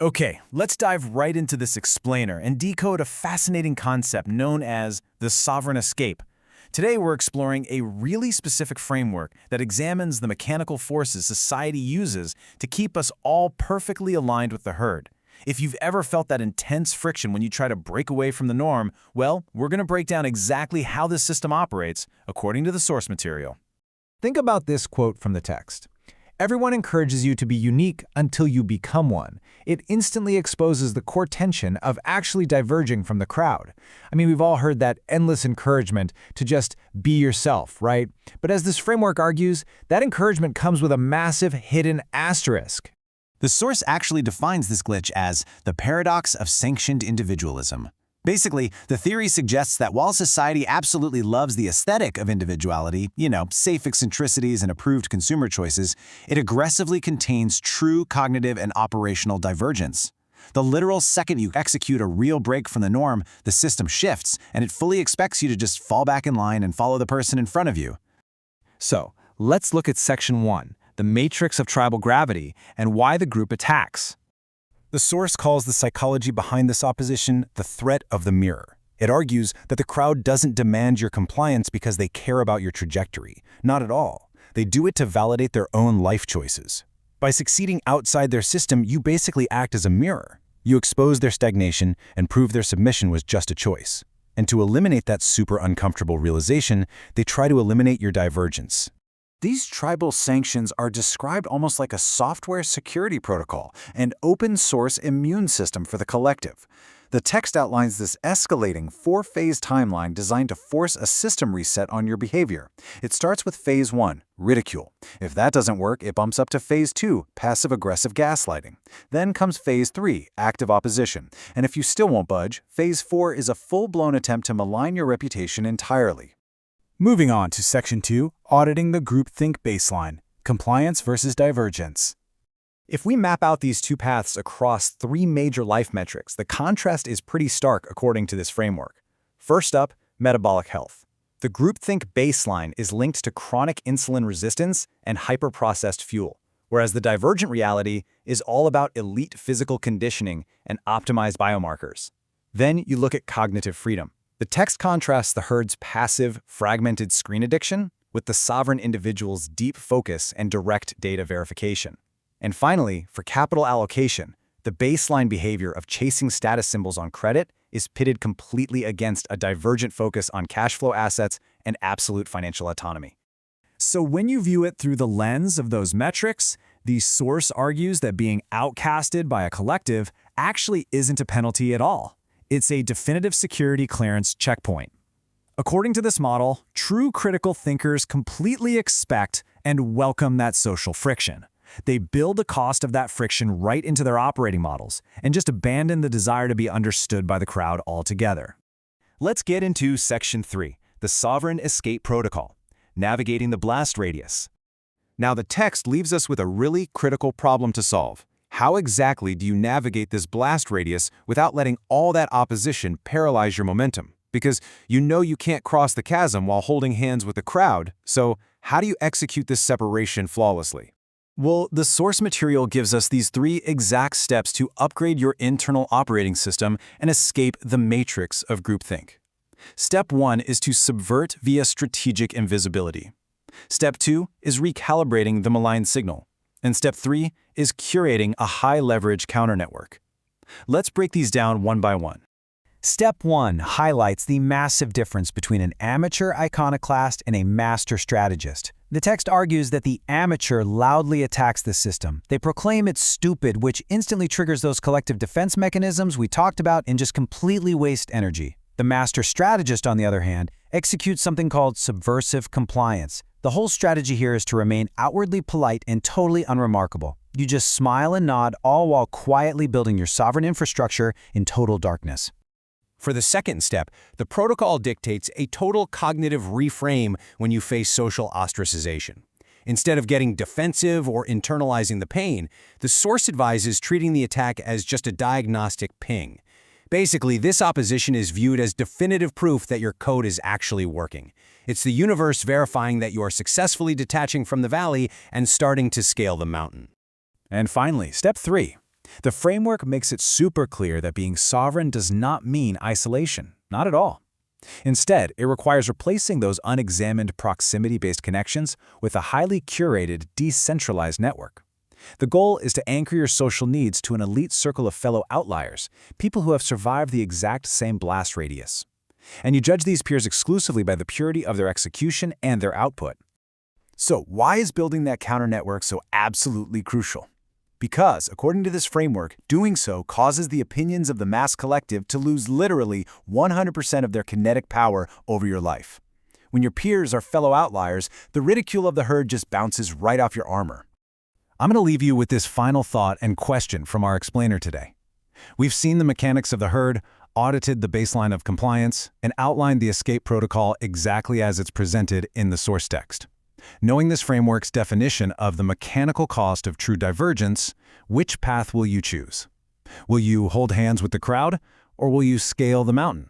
Okay, let's dive right into this explainer and decode a fascinating concept known as the sovereign escape. Today we're exploring a really specific framework that examines the mechanical forces society uses to keep us all perfectly aligned with the herd. If you've ever felt that intense friction when you try to break away from the norm, well, we're going to break down exactly how this system operates according to the source material. Think about this quote from the text. Everyone encourages you to be unique until you become one. It instantly exposes the core tension of actually diverging from the crowd. I mean, we've all heard that endless encouragement to just be yourself, right? But as this framework argues, that encouragement comes with a massive hidden asterisk. The source actually defines this glitch as the paradox of sanctioned individualism. Basically, the theory suggests that while society absolutely loves the aesthetic of individuality, safe eccentricities and approved consumer choices, it aggressively contains true cognitive and operational divergence. The literal second you execute a real break from the norm, the system shifts, and it fully expects you to just fall back in line and follow the person in front of you. So, let's look at Section 1, the matrix of tribal gravity, and why the group attacks. The source calls the psychology behind this opposition the threat of the mirror. It argues that the crowd doesn't demand your compliance because they care about your trajectory. Not at all. They do it to validate their own life choices. By succeeding outside their system, you basically act as a mirror. You expose their stagnation and prove their submission was just a choice. And to eliminate that super uncomfortable realization, they try to eliminate your divergence. These tribal sanctions are described almost like a software security protocol, an open-source immune system for the collective. The text outlines this escalating four-phase timeline designed to force a system reset on your behavior. It starts with Phase 1, ridicule. If that doesn't work, it bumps up to Phase 2, passive-aggressive gaslighting. Then comes Phase 3, active opposition. And if you still won't budge, Phase 4 is a full-blown attempt to malign your reputation entirely. Moving on to Section 2, auditing the groupthink baseline, compliance versus divergence. If we map out these two paths across three major life metrics, the contrast is pretty stark according to this framework. First up, metabolic health. The groupthink baseline is linked to chronic insulin resistance and hyper-processed fuel, whereas the divergent reality is all about elite physical conditioning and optimized biomarkers. Then you look at cognitive freedom. The text contrasts the herd's passive, fragmented screen addiction with the sovereign individual's deep focus and direct data verification. And finally, for capital allocation, the baseline behavior of chasing status symbols on credit is pitted completely against a divergent focus on cash flow assets and absolute financial autonomy. So when you view it through the lens of those metrics, the source argues that being outcasted by a collective actually isn't a penalty at all. It's a definitive security clearance checkpoint. According to this model, true critical thinkers completely expect and welcome that social friction. They build the cost of that friction right into their operating models and just abandon the desire to be understood by the crowd altogether. Let's get into Section 3, the sovereign escape protocol, navigating the blast radius. Now the text leaves us with a really critical problem to solve. How exactly do you navigate this blast radius without letting all that opposition paralyze your momentum? Because you can't cross the chasm while holding hands with the crowd, so how do you execute this separation flawlessly? Well, the source material gives us these three exact steps to upgrade your internal operating system and escape the matrix of groupthink. Step 1 is to subvert via strategic invisibility. Step 2 is recalibrating the malign signal. And Step 3 is curating a high-leverage counter-network. Let's break these down one by one. Step 1 highlights the massive difference between an amateur iconoclast and a master strategist. The text argues that the amateur loudly attacks the system. They proclaim it's stupid, which instantly triggers those collective defense mechanisms we talked about and just completely waste energy. The master strategist, on the other hand, executes something called subversive compliance. The whole strategy here is to remain outwardly polite and totally unremarkable. You just smile and nod, all while quietly building your sovereign infrastructure in total darkness. For the second step, the protocol dictates a total cognitive reframe when you face social ostracization. Instead of getting defensive or internalizing the pain, the source advises treating the attack as just a diagnostic ping. Basically, this opposition is viewed as definitive proof that your code is actually working. It's the universe verifying that you are successfully detaching from the valley and starting to scale the mountain. And finally, Step 3, The framework makes it super clear that being sovereign does not mean isolation, not at all. Instead, it requires replacing those unexamined proximity-based connections with a highly curated, decentralized network. The goal is to anchor your social needs to an elite circle of fellow outliers, people who have survived the exact same blast radius. And you judge these peers exclusively by the purity of their execution and their output. So why is building that counter-network so absolutely crucial? Because, according to this framework, doing so causes the opinions of the mass collective to lose literally 100% of their kinetic power over your life. When your peers are fellow outliers, the ridicule of the herd just bounces right off your armor. I'm going to leave you with this final thought and question from our explainer today. We've seen the mechanics of the herd, audited the baseline of compliance, and outlined the escape protocol exactly as it's presented in the source text. Knowing this framework's definition of the mechanical cost of true divergence, which path will you choose? Will you hold hands with the crowd, or will you scale the mountain?